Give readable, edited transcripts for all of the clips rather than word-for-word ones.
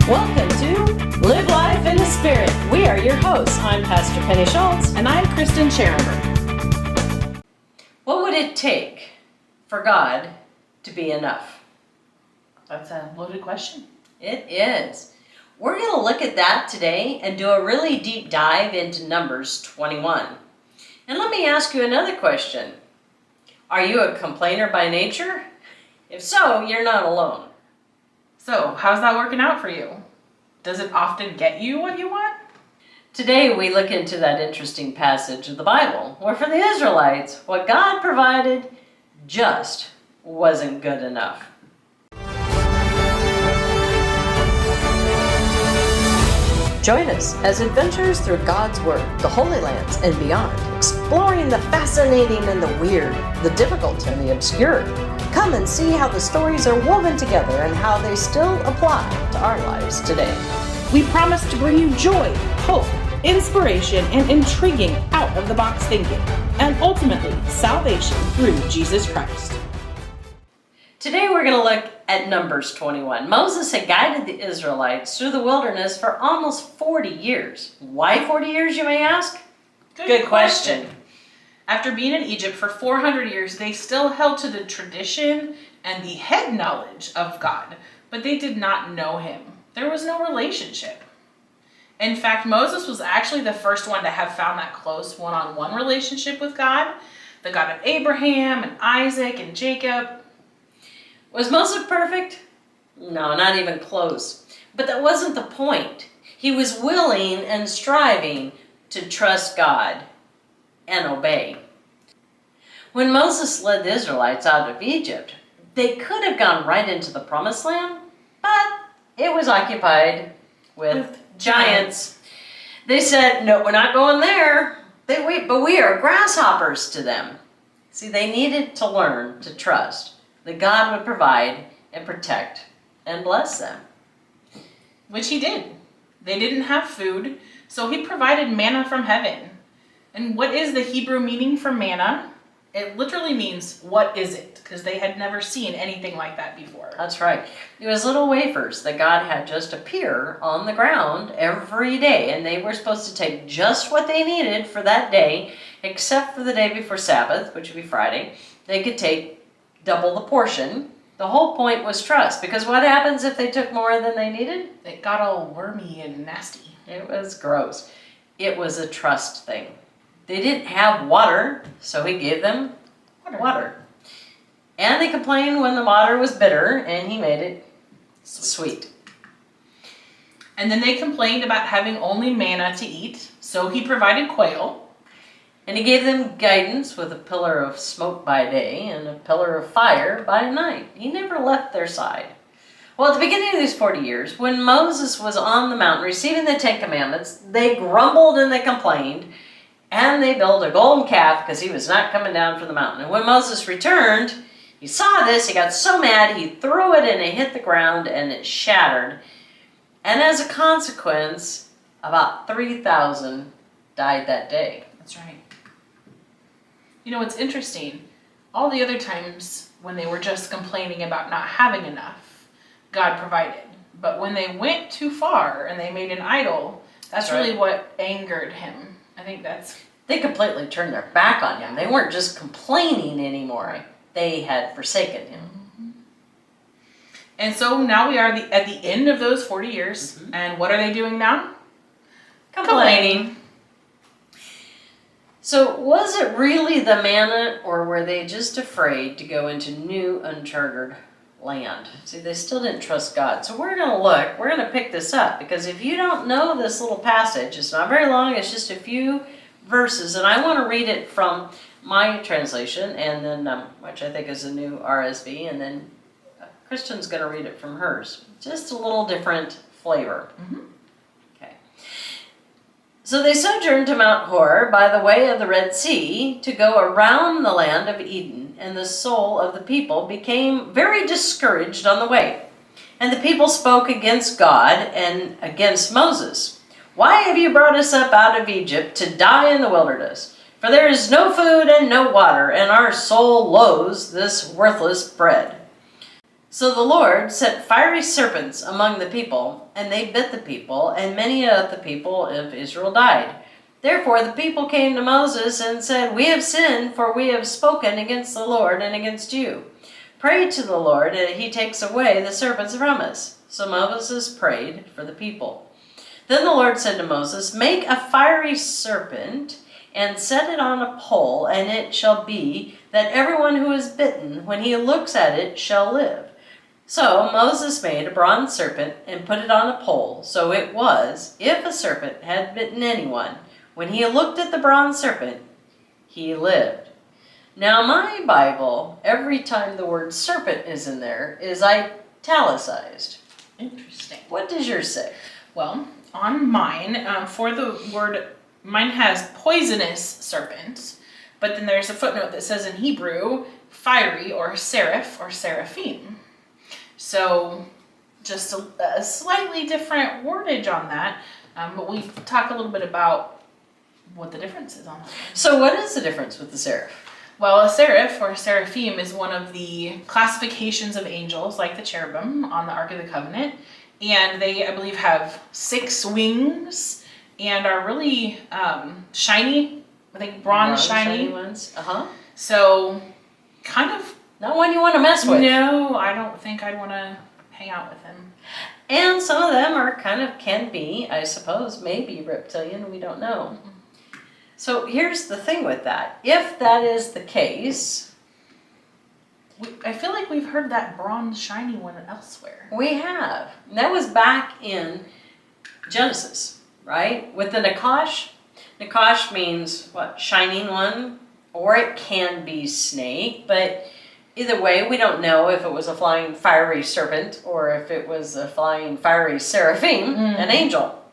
Welcome to Live Life in the Spirit. We are your hosts. I'm Pastor Penny Schulz. And I'm Kristen Scherenberg. What would it take for God to be enough? That's a loaded question. It is. We're going to look at that today and do a really deep dive into Numbers 21. And let me ask you another question. Are you a complainer by nature? If so, you're not alone. So, how's that working out for you? Does it often get you what you want? Today we look into that interesting passage of the Bible, where for the Israelites, what God provided just wasn't good enough. Join us as adventurers through God's Word, the Holy Lands, and beyond, exploring the fascinating and the weird, the difficult and the obscure. Come and see how the stories are woven together and how they still apply to our lives today. We promise to bring you joy, hope, inspiration, and intriguing out-of-the-box thinking, and ultimately salvation through Jesus Christ. Today we're going to look at Numbers 21. Moses had guided the Israelites through the wilderness for almost 40 years. Why 40 years, you may ask? Good question. After being in Egypt for 400 years, they still held to the tradition and the head knowledge of God, but they did not know him. There was no relationship. In fact, Moses was actually the first one to have found that close one-on-one relationship with God, the God of Abraham and Isaac and Jacob. Was Moses perfect? No, not even close. But that wasn't the point. He was willing and striving to trust God and obey. When Moses led the Israelites out of Egypt, they could have gone right into the promised land, but it was occupied with giants. They said, no, we're not going there. But we are grasshoppers to them. See, they needed to learn to trust that God would provide and protect and bless them. Which he did. They didn't have food, so he provided manna from heaven. And what is the Hebrew meaning for manna? It literally means, what is it? Because they had never seen anything like that before. That's right. It was little wafers that God had just appear on the ground every day. And they were supposed to take just what they needed for that day, except for the day before Sabbath, which would be Friday. They could take double the portion. The whole point was trust. Because what happens if they took more than they needed? It got all wormy and nasty. It was gross. It was a trust thing. They didn't have water, so he gave them water. And they complained when the water was bitter, and he made it sweet. And then they complained about having only manna to eat, so he provided quail. And he gave them guidance with a pillar of smoke by day and a pillar of fire by night. He never left their side. Well, at the beginning of these 40 years, when Moses was on the mountain receiving the 10 Commandments, they grumbled and they complained. And they built a golden calf because he was not coming down from the mountain. And when Moses returned, he saw this, he got so mad, he threw it and it hit the ground and it shattered. And as a consequence, about 3,000 died that day. That's right. You know, it's interesting. All the other times when they were just complaining about not having enough, God provided. But when they went too far and they made an idol, that's really what angered him. I think they completely turned their back on him. They weren't just complaining anymore. Right. They had forsaken him. Mm-hmm. And so now we are at the end of those 40 years. Mm-hmm. And what are they doing now? Complaining. So was it really the manna, or were they just afraid to go into new uncharted land? See, they still didn't trust God. So we're going to pick this up, because if you don't know this little passage, it's not very long, it's just a few verses, and I want to read it from my translation, and then which I think is a new RSV, and then Kristen's going to read it from hers. Just a little different flavor. Mm-hmm. Okay. So they sojourned to Mount Hor by the way of the Red Sea to go around the land of Eden, and the soul of the people became very discouraged on the way. And the people spoke against God and against Moses. Why have you brought us up out of Egypt to die in the wilderness? For there is no food and no water, and our soul loathes this worthless bread. So the Lord sent fiery serpents among the people, and they bit the people, and many of the people of Israel died. Therefore the people came to Moses and said, "We have sinned, for we have spoken against the Lord and against you. Pray to the Lord that he takes away the serpents from us." So Moses prayed for the people. Then the Lord said to Moses, "Make a fiery serpent and set it on a pole, and it shall be that everyone who is bitten, when he looks at it, shall live." So Moses made a bronze serpent and put it on a pole. So it was, if a serpent had bitten anyone, when he looked at the bronze serpent, he lived. Now my Bible, every time the word serpent is in there, is italicized. Interesting. What does yours say? Well, on mine, for the word, mine has poisonous serpent, but then there's a footnote that says in Hebrew, fiery or seraph or seraphim. So just a slightly different wordage on that, but we talk a little bit about what the difference is on that. So what is the difference with the seraph? Well, a seraph or seraphim is one of the classifications of angels, like the cherubim on the Ark of the Covenant. And they, I believe, have 6 wings and are really shiny. I think bronze shiny ones. So kind of... Not one you want to mess with. No, I don't think I'd want to hang out with him. And some of them are can be, I suppose, maybe reptilian. We don't know. Mm-hmm. So here's the thing with that. If that is the case... I feel like we've heard that bronze shiny one elsewhere. We have. That was back in Genesis, right? With the Nakash. Nakash means, what, shining one? Or it can be snake. But either way, we don't know if it was a flying fiery serpent or if it was a flying fiery seraphim, an angel.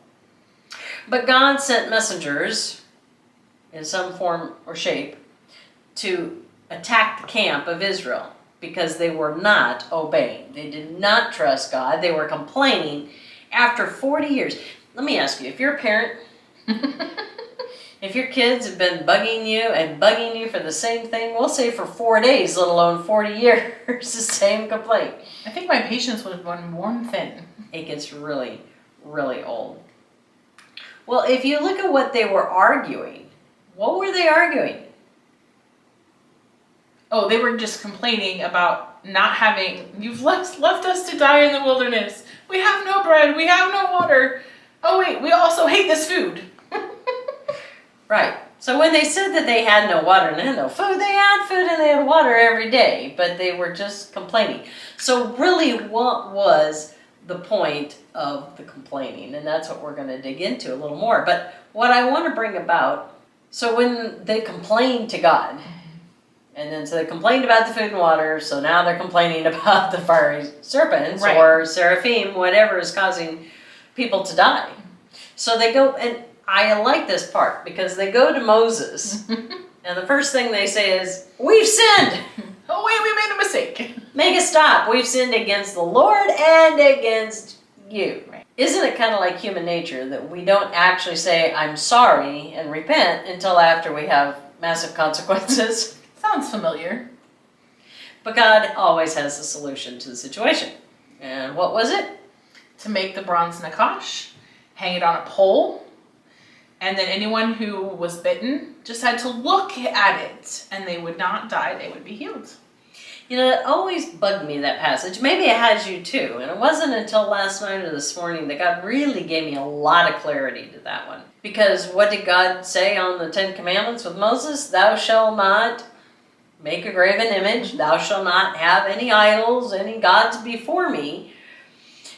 But God sent messengers in some form or shape to attack the camp of Israel because they were not obeying. They did not trust God. They were complaining after 40 years. Let me ask you, if you're a parent, if your kids have been bugging you for the same thing, we'll say for 4 days, let alone 40 years, the same complaint. I think my patience would have been worn thin. It gets really, really old. Well, if you look at what they were arguing, what were they arguing? Oh, they were just complaining about not having, you've left us to die in the wilderness. We have no bread. We have no water. Oh, wait, we also hate this food. Right. So when they said that they had no water and they had no food, they had food and they had water every day, but they were just complaining. So really, what was the point of the complaining? And that's what we're going to dig into a little more. But what I want to bring about, so when they complained to God, and then so they complained about the food and water, so now they're complaining about the fiery serpents or seraphim, whatever is causing people to die. So they go, and I like this part because they go to Moses, and the first thing they say is, "We've sinned." Oh wait, we made a mistake. Make it stop. We've sinned against the Lord and against you. Right. Isn't it kind of like human nature that we don't actually say, "I'm sorry," and repent until after we have massive consequences? Sounds familiar. But God always has a solution to the situation. And what was it? To make the bronze nakash, hang it on a pole, and then anyone who was bitten just had to look at it, and they would not die, they would be healed. You know, it always bugged me, that passage. Maybe it has you too. And it wasn't until last night or this morning that God really gave me a lot of clarity to that one. Because what did God say on the 10 Commandments with Moses? Thou shalt not make a graven image. Thou shalt not have any idols, any gods before me.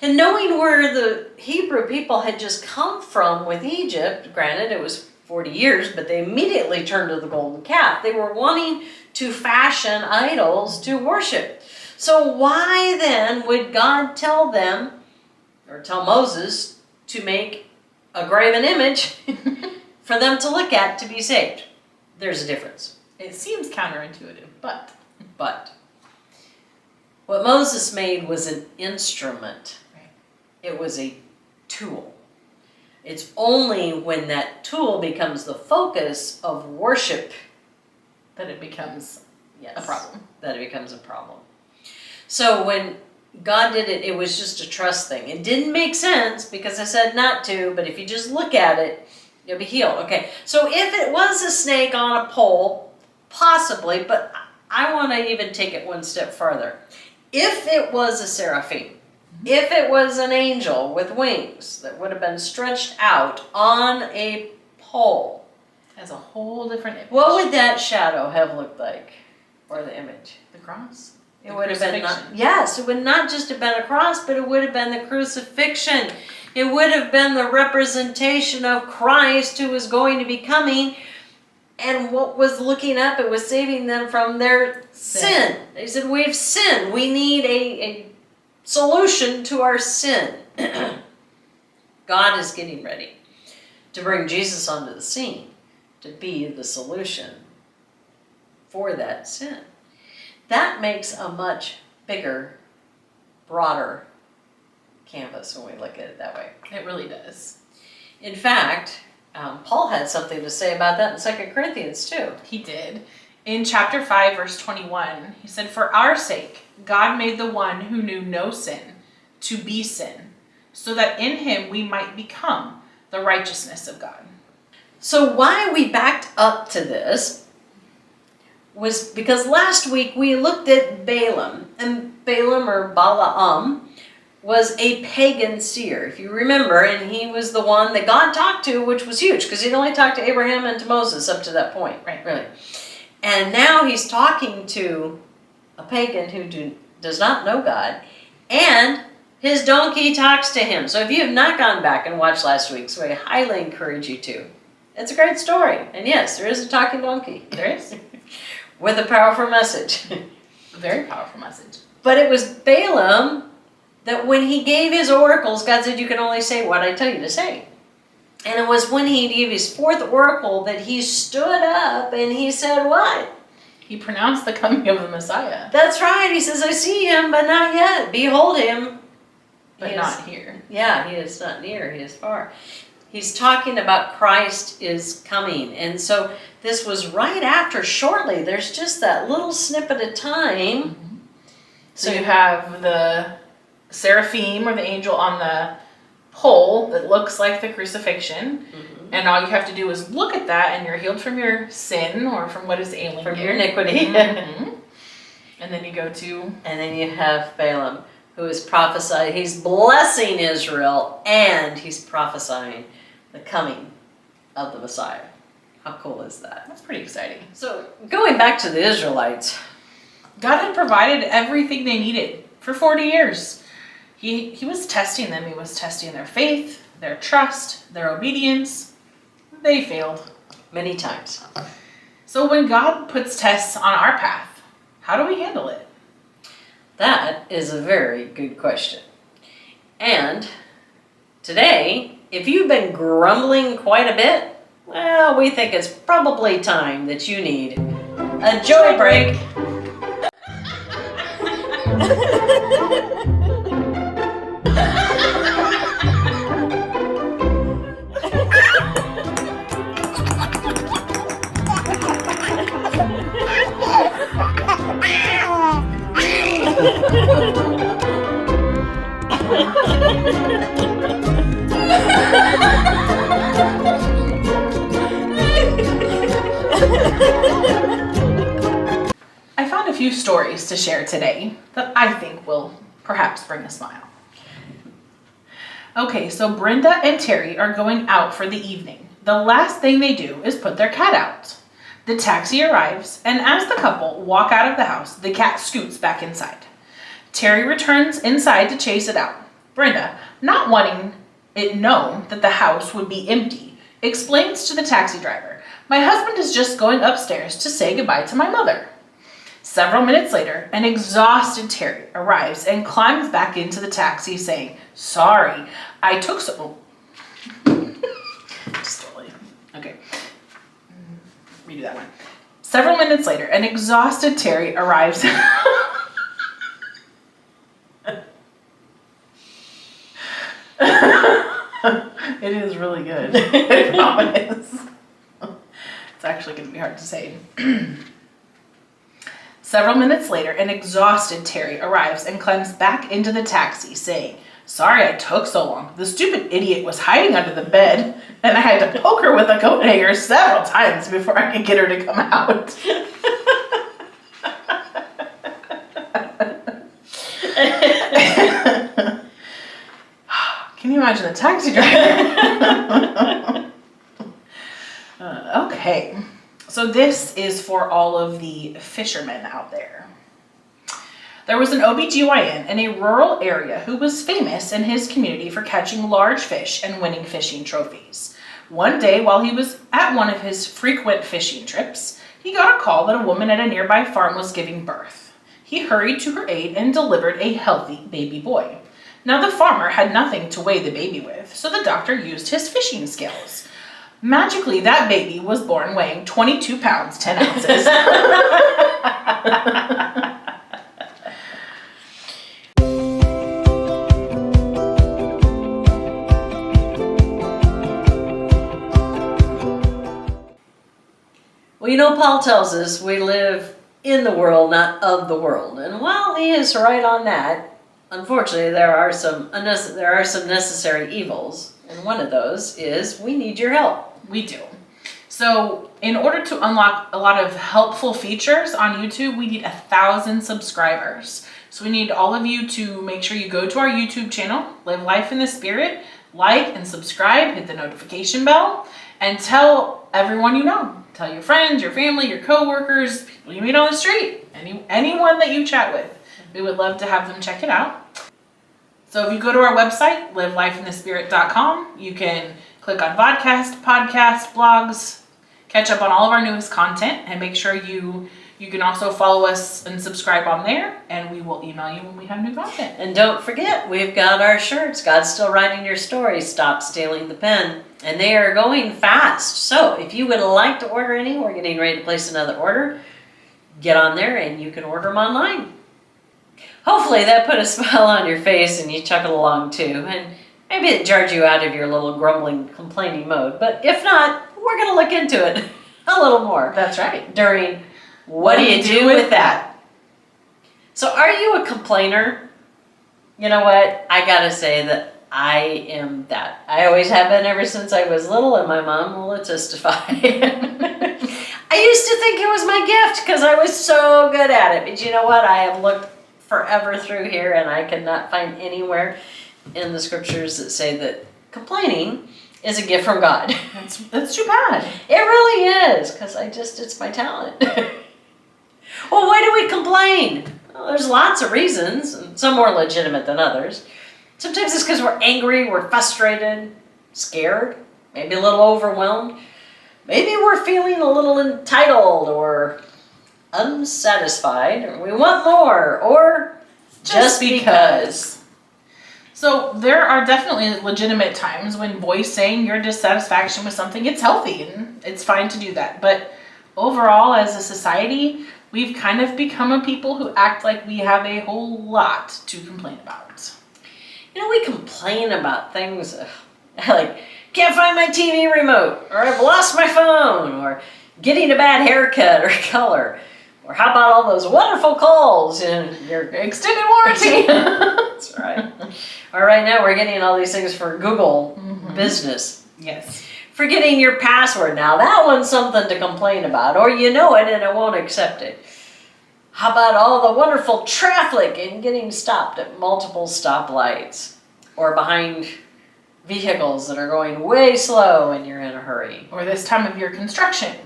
And knowing where the Hebrew people had just come from with Egypt, granted it was 40 years, but they immediately turned to the golden calf. They were wanting to fashion idols to worship. So why then would God tell them, or tell Moses, to make a graven image for them to look at to be saved? There's a difference. It seems counterintuitive, but what Moses made was an instrument. It was a tool. It's only when that tool becomes the focus of worship that it becomes yes, a problem. That it becomes a problem. So when God did it. It was just a trust thing. It didn't make sense because I said not to, but if you just look at it, you'll be healed. Okay, so if it was a snake on a pole, possibly, but I want to even take it one step further. If it was a seraphim, if it was an angel with wings that would have been stretched out on a pole, As a whole different image. what would that shadow have looked like? Or the image? The cross. It would have been it would not just have been a cross, but it would have been the crucifixion. It would have been the representation of Christ who was going to be coming. And what was looking up, it was saving them from their sin. They said, we've sinned. We need a solution to our sin. God is getting ready to bring Jesus onto the scene to be the solution for that sin. That makes a much bigger, broader canvas when we look at it that way. It really does. In fact, Paul had something to say about that in 2 Corinthians too. He did. In chapter 5, verse 21, he said, "For our sake, God made the one who knew no sin to be sin, so that in him we might become the righteousness of God." So why we backed up to this was because last week we looked at Balaam, and Balaam or Balaam was a pagan seer, if you remember, and he was the one that God talked to, which was huge, because he'd only talked to Abraham and to Moses up to that point, Right. really. And now he's talking to a pagan who does not know God, and his donkey talks to him. So if you have not gone back and watched last week's, so I highly encourage you to. It's a great story, and yes, there is a talking donkey. There is. With a powerful message. A very powerful message. But it was Balaam that when he gave his oracles, God said, you can only say what I tell you to say. And it was when he gave his fourth oracle that he stood up and he said what? He pronounced the coming of the Messiah. That's right. He says, I see him, but not yet. Behold him. But not here. Yeah, he is not near. He is far. He's talking about Christ is coming. And so this was right after, shortly. There's just that little snippet of time. Mm-hmm. So you have the seraphim or the angel on the pole that looks like the crucifixion. Mm-hmm. And all you have to do is look at that and you're healed from your sin or from what is ailing you. From your iniquity. Mm-hmm. And then you go to... And then you have Balaam, who is prophesying. He's blessing Israel and he's prophesying the coming of the Messiah. How cool is that? That's pretty exciting. So going back to the Israelites. God had provided everything they needed for 40 years. He was testing them. He was testing their faith, their trust, their obedience. They failed. Many times. So when God puts tests on our path, how do we handle it? That is a very good question. And today, if you've been grumbling quite a bit, well, we think it's probably time that you need a joy break. I found a few stories to share today that I think will perhaps bring a smile. Okay, so Brenda and Terry are going out for the evening. The last thing they do is put their cat out. The taxi arrives, and as the couple walk out of the house, the cat scoots back inside. Terry returns inside to chase it out. Brenda, not wanting it known that the house would be empty, explains to the taxi driver, "My husband is just going upstairs to say goodbye to my mother." Several minutes later, an exhausted Terry arrives and climbs back into the taxi saying, "Sorry, I took so..." Just totally. Okay. Redo that one. Several minutes later, an exhausted Terry arrives. It is really good. I promise. It's actually going to be hard to say. Several minutes later, an exhausted Terry arrives and climbs back into the taxi, saying, "Sorry I took so long. The stupid idiot was hiding under the bed, and I had to poke her with a coat hanger several times before I could get her to come out." Can you imagine a taxi driver? Okay. So this is for all of the fishermen out there. There was an OBGYN in a rural area who was famous in his community for catching large fish and winning fishing trophies. One day, while he was at one of his frequent fishing trips, he got a call that a woman at a nearby farm was giving birth. He hurried to her aid and delivered a healthy baby boy. Now the farmer had nothing to weigh the baby with, so the doctor used his fishing scales. Magically, that baby was born weighing 22 pounds, 10 ounces. Well, you know, Paul tells us we live in the world, not of the world. And while he is right on that, unfortunately, there are some necessary evils. And one of those is we need your help. We do. So in order to unlock a lot of helpful features on YouTube, we need 1,000 subscribers. So we need all of you to make sure you go to our YouTube channel, Live Life in the Spirit, like and subscribe, hit the notification bell, and tell everyone you know. Tell your friends, your family, your coworkers, people you meet on the street, anyone that you chat with. We would love to have them check it out. So if you go to our website, livelifeinthespirit.com, you can click on podcast, blogs, catch up on all of our newest content, and make sure you can also follow us and subscribe on there, and we will email you when we have new content. And don't forget, we've got our shirts, God's Still Writing Your Story, Stop Stealing the Pen, and they are going fast. So if you would like to order any, we're getting ready to place another order, get on there and you can order them online. Hopefully that put a smile on your face and you chuckled along too, and maybe it jarred you out of your little grumbling, complaining mode. But if not, we're going to look into it a little more. That's right. During What Do You Do With That? So are you a complainer? You know what? I got to say that I am that. I always have been ever since I was little, and my mom will testify. I used to think it was my gift because I was so good at it. But you know what? I have looked forever through here, and I cannot find anywhere in the scriptures that say that complaining is a gift from God. That's too bad. It really is, because it's my talent. Well, why do we complain? Well, there's lots of reasons, and some more legitimate than others. Sometimes it's because we're angry, we're frustrated, scared, maybe a little overwhelmed. Maybe we're feeling a little entitled or unsatisfied, or we want more, or just because. So there are definitely legitimate times when voicing your dissatisfaction with something, it's healthy and it's fine to do that. But overall, as a society, we've kind of become a people who act like we have a whole lot to complain about. You know, we complain about things like, can't find my TV remote, or I've lost my phone, or getting a bad haircut or color, or how about all those wonderful calls in your Extended warranty. That's right. Or right now we're getting all these things for Google business. Yes. Forgetting your password now, that one's something to complain about, or you know it and it won't accept it. How about all the wonderful traffic and getting stopped at multiple stoplights, or behind vehicles that are going way slow and you're in a hurry. Or this time of year, construction.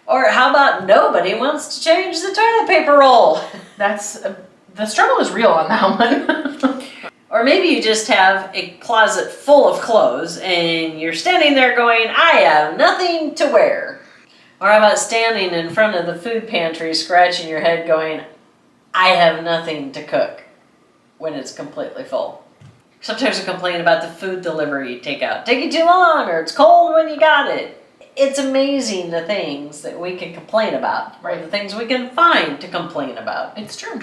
Or how about nobody wants to change the toilet paper roll? The struggle is real on that one. Or maybe you just have a closet full of clothes and you're standing there going, I have nothing to wear. Or how about standing in front of the food pantry scratching your head going, I have nothing to cook, when it's completely full. Sometimes we complain about the food delivery takeout. Taking too long, or it's cold when you got it. It's amazing the things that we can complain about, or the things we can find to complain about. It's true.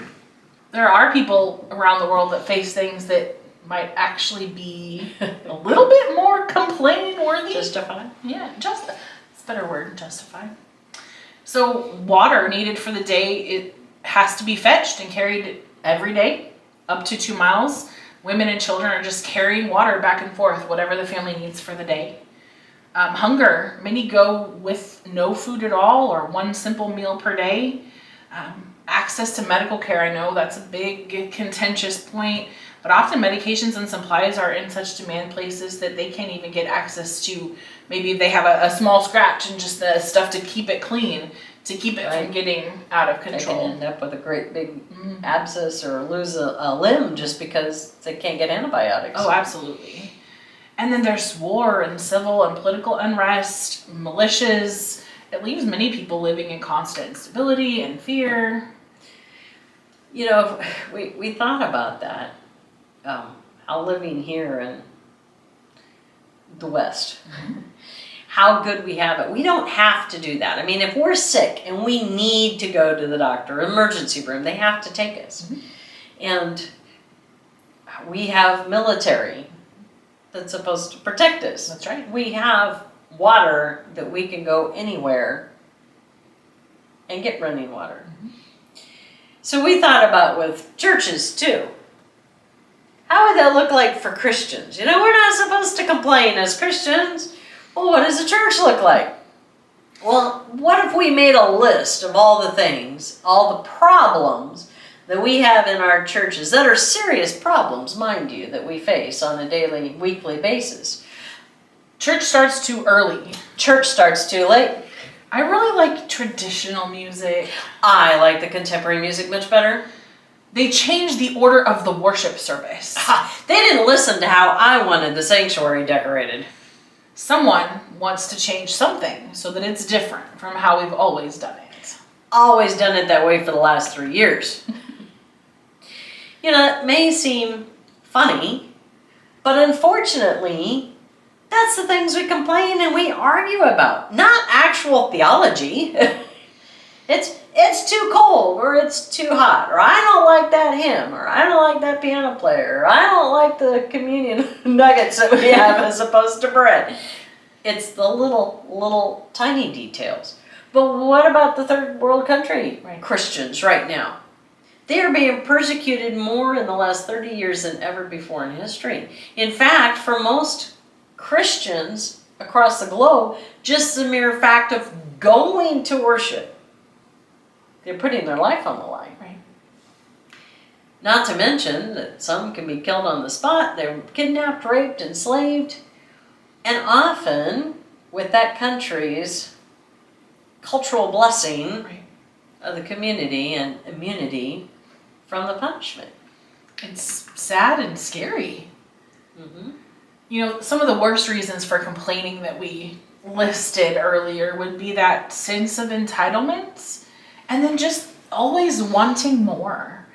There are people around the world that face things that might actually be a little bit more complaint worthy. Justified? Yeah, it's a better word, justified. So water needed for the day, it has to be fetched and carried every day, up to 2 miles. Women and children are just carrying water back and forth, whatever the family needs for the day. Hunger, many go with no food at all or one simple meal per day. Access to medical care, I know that's a big contentious point, but often medications and supplies are in such demand places that they can't even get access to. Maybe they have a small scratch and just the stuff to keep it clean, to keep it from getting out of control. They can end up with a great big abscess or lose a limb just because they can't get antibiotics. Oh, absolutely. And then there's war and civil and political unrest, militias. It leaves many people living in constant instability and fear. You know, we thought about that, how living here in the West, how good we have it. We don't have to do that. I mean, if we're sick and we need to go to the doctor, emergency room, they have to take us. And we have military that's supposed to protect us. That's right. We have water that we can go anywhere and get running water. So we thought about with churches too. How would that look like for Christians? You know, we're not supposed to complain as Christians. Well, what does a church look like? Well, what if we made a list of all the things, all the problems that we have in our churches that are serious problems, mind you, that we face on a daily, weekly basis? Church starts too early. Church starts too late. I really like traditional music. I like the contemporary music much better. They changed the order of the worship service. They didn't listen to how I wanted the sanctuary decorated. Someone wants to change something so that it's different from how we've always done it. Always done it that way for the last 3 years. You know, it may seem funny, but unfortunately, that's the things we complain and we argue about, not actual theology. It's too cold, or it's too hot, or I don't like that hymn, or I don't like that piano player, or I don't like the communion nuggets that we have as opposed to bread. It's the little tiny details. But what about the third world country Christians right now? They are being persecuted more in the last 30 years than ever before in history. In fact, for most Christians across the globe, just the mere fact of going to worship, they're putting their life on the line. Right. Not to mention that some can be killed on the spot. They're kidnapped, raped, enslaved. And often, with that country's cultural blessing of the community and immunity from the punishment. It's sad and scary. Mm-hmm. You know, some of the worst reasons for complaining that we listed earlier would be that sense of entitlement and then just always wanting more.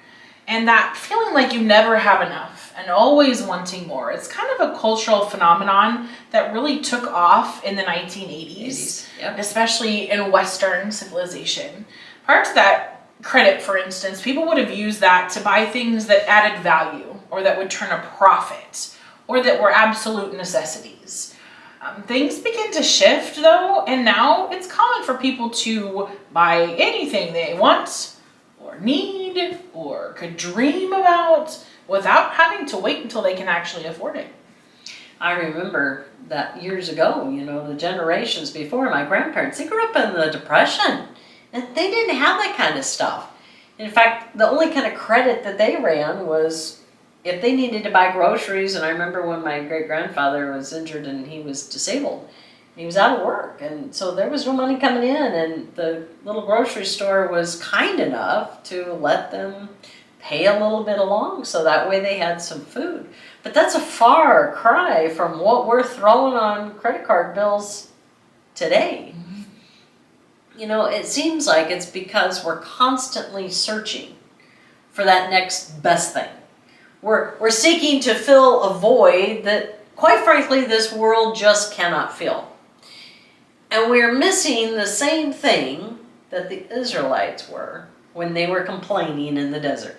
And that feeling like you never have enough and always wanting more. It's kind of a cultural phenomenon that really took off in the 1980s, especially in Western civilization. Prior to that credit, for instance, people would have used that to buy things that added value or that would turn a profit or that were absolute necessities. Things begin to shift though, and now it's common for people to buy anything they want or need or could dream about without having to wait until they can actually afford it. I remember that years ago, you know, the generations before, my grandparents, they grew up in the Depression and they didn't have that kind of stuff. In fact, the only kind of credit that they ran was if they needed to buy groceries. And I remember when my great-grandfather was injured and he was disabled, he was out of work, and so there was no money coming in, and the little grocery store was kind enough to let them pay a little bit along so that way they had some food. But that's a far cry from what we're throwing on credit card bills today. You know, it seems like it's because we're constantly searching for that next best thing. We're seeking to fill a void that, quite frankly, this world just cannot fill. And we're missing the same thing that the Israelites were when they were complaining in the desert.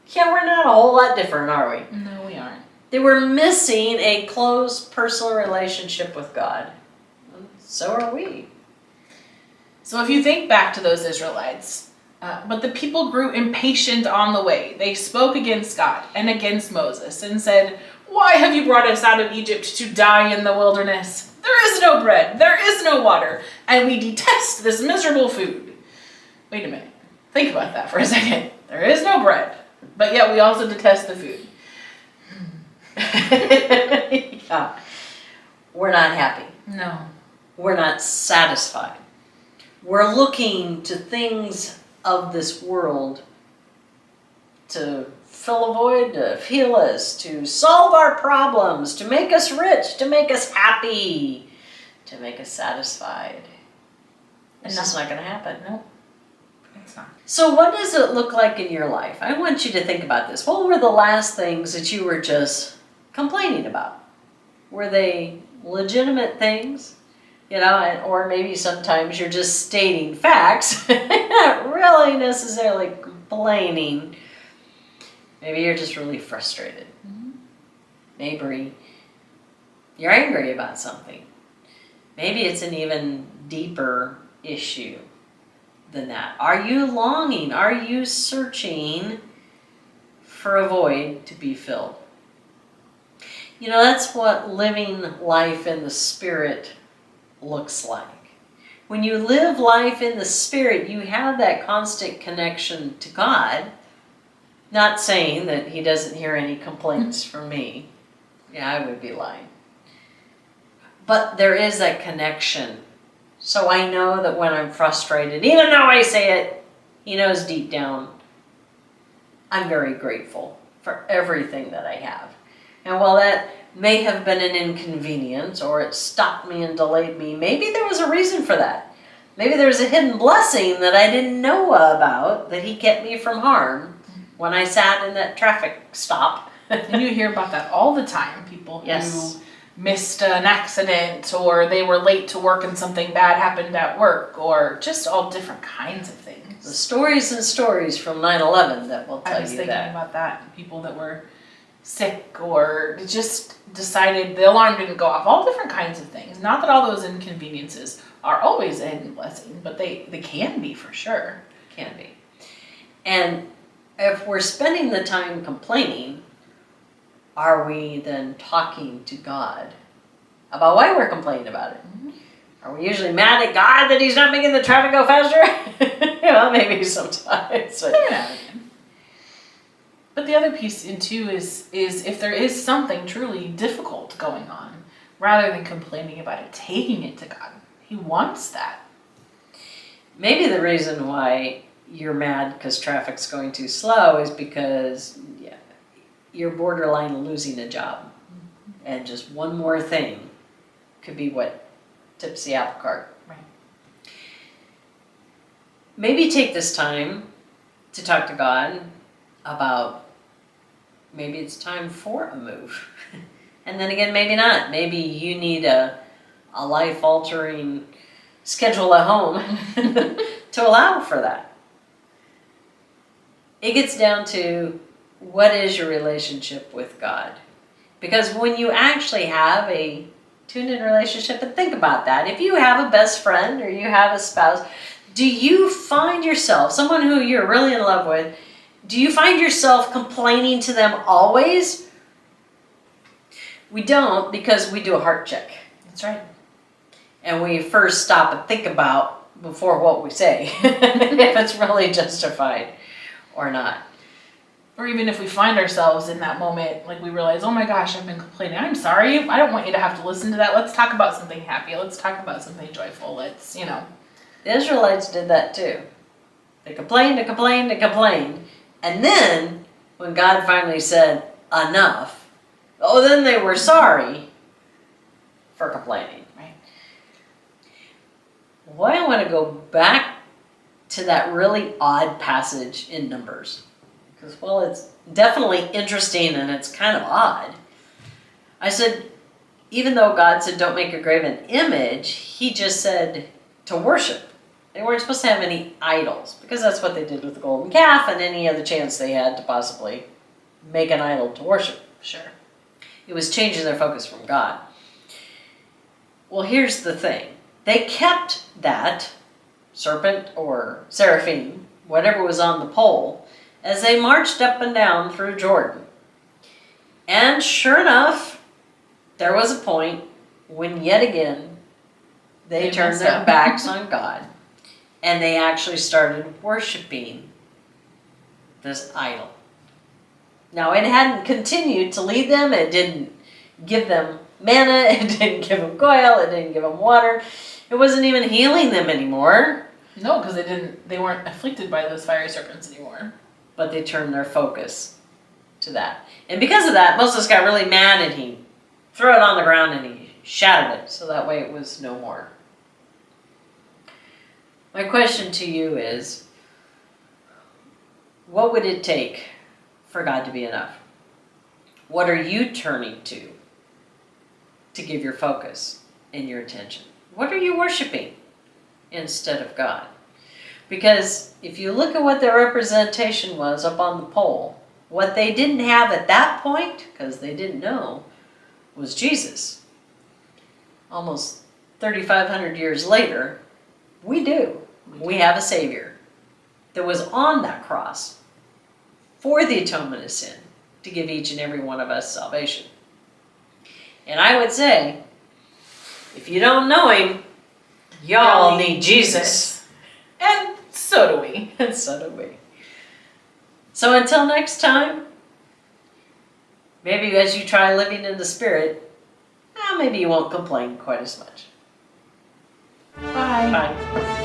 Yeah, we're not a whole lot different, are we? No, we aren't. They were missing a close personal relationship with God. And so are we. So if you think back to those Israelites, but the people grew impatient on the way. They spoke against God and against Moses and said, "Why have you brought us out of Egypt to die in the wilderness? There is no bread, there is no water, and we detest this miserable food." Wait a minute. Think about that for a second. There is no bread, but yet we also detest the food. Yeah. We're not happy. No. We're not satisfied. We're looking to things of this world to fill a void, to heal us, to solve our problems, to make us rich, to make us happy, to make us satisfied. It's just not going to happen. No, it's not. So what does it look like in your life? I want you to think about this. What were the last things that you were just complaining about? Were they legitimate things? You know, or maybe sometimes you're just stating facts, not really necessarily complaining. Maybe you're just really frustrated. Mm-hmm. Maybe you're angry about something. Maybe it's an even deeper issue than that. Are you longing? Are you searching for a void to be filled? You know, that's what living life in the Spirit looks like. When you live life in the Spirit, you have that constant connection to God. Not saying that He doesn't hear any complaints from me. Yeah, I would be lying. But there is that connection. So I know that when I'm frustrated, even though I say it, He knows deep down, I'm very grateful for everything that I have. And while that may have been an inconvenience, or it stopped me and delayed me, maybe there was a reason for that. Maybe there was a hidden blessing that I didn't know about, that He kept me from harm when I sat in that traffic stop. And you hear about that all the time. People Yes. who missed an accident, or they were late to work and something bad happened at work, or just all different kinds of things. The stories and stories from 9/11 that will tell I was you thinking that. about that. People that were sick or just decided the alarm didn't go off. All different kinds of things. Not that all those inconveniences are always a hidden blessing, but they can be for sure. Can be. And if we're spending the time complaining, are we then talking to God about why we're complaining about it? Mm-hmm. Are we usually mad at God that He's not making the traffic go faster? Well, maybe sometimes. But Every now and again. But the other piece in too is if there is something truly difficult going on, rather than complaining about it, taking it to God. He wants that. maybe the reason why you're mad because traffic's going too slow is because you're borderline losing a job. And just one more thing could be what tips the apple cart. Right. Maybe take this time to talk to God about maybe it's time for a move. And then again, maybe not. Maybe you need a life-altering schedule at home to allow for that. It gets down to what is your relationship with God? Because when you actually have a tuned-in relationship, and think about that, if you have a best friend or you have a spouse, do you find yourself, someone who you're really in love with, do you find yourself complaining to them always? We don't, because we do a heart check. That's right. And we first stop and think about before what we say, if it's really justified or not. Or even if we find ourselves in that moment, like we realize, oh my gosh, I've been complaining. I'm sorry. I don't want you to have to listen to that. Let's talk about something happy. Let's talk about something joyful. Let's, The Israelites did that too. They complained and complained and complained. And then, when God finally said, enough, then they were sorry for complaining. Right. Why I want to go back to that really odd passage in Numbers. Because, it's definitely interesting and it's kind of odd. I said, even though God said don't make a graven image, He just said to worship. They weren't supposed to have any idols, because that's what they did with the golden calf and any other chance they had to possibly make an idol to worship. Sure. It was changing their focus from God. Well, here's the thing. They kept that serpent or seraphim, whatever was on the pole, as they marched up and down through Jordan. And sure enough, there was a point when yet again they turned their backs on God and they actually started worshiping this idol. Now, it hadn't continued to lead them. It didn't give them manna. It didn't give them quail. It didn't give them water. It wasn't even healing them anymore. No, because they weren't afflicted by those fiery serpents anymore. But they turned their focus to that. And because of that, Moses got really mad and he threw it on the ground and he shattered it. So that way it was no more. My question to you is, what would it take for God to be enough? What are you turning to give your focus and your attention? What are you worshiping instead of God? Because if you look at what their representation was up on the pole, what they didn't have at that point, because they didn't know, was Jesus. Almost 3,500 years later, we do. We have a Savior that was on that cross for the atonement of sin to give each and every one of us salvation. And I would say, if you don't know Him, y'all need Jesus. And so do we. And so do we. So until next time, maybe as you try living in the Spirit, maybe you won't complain quite as much. Bye. Bye.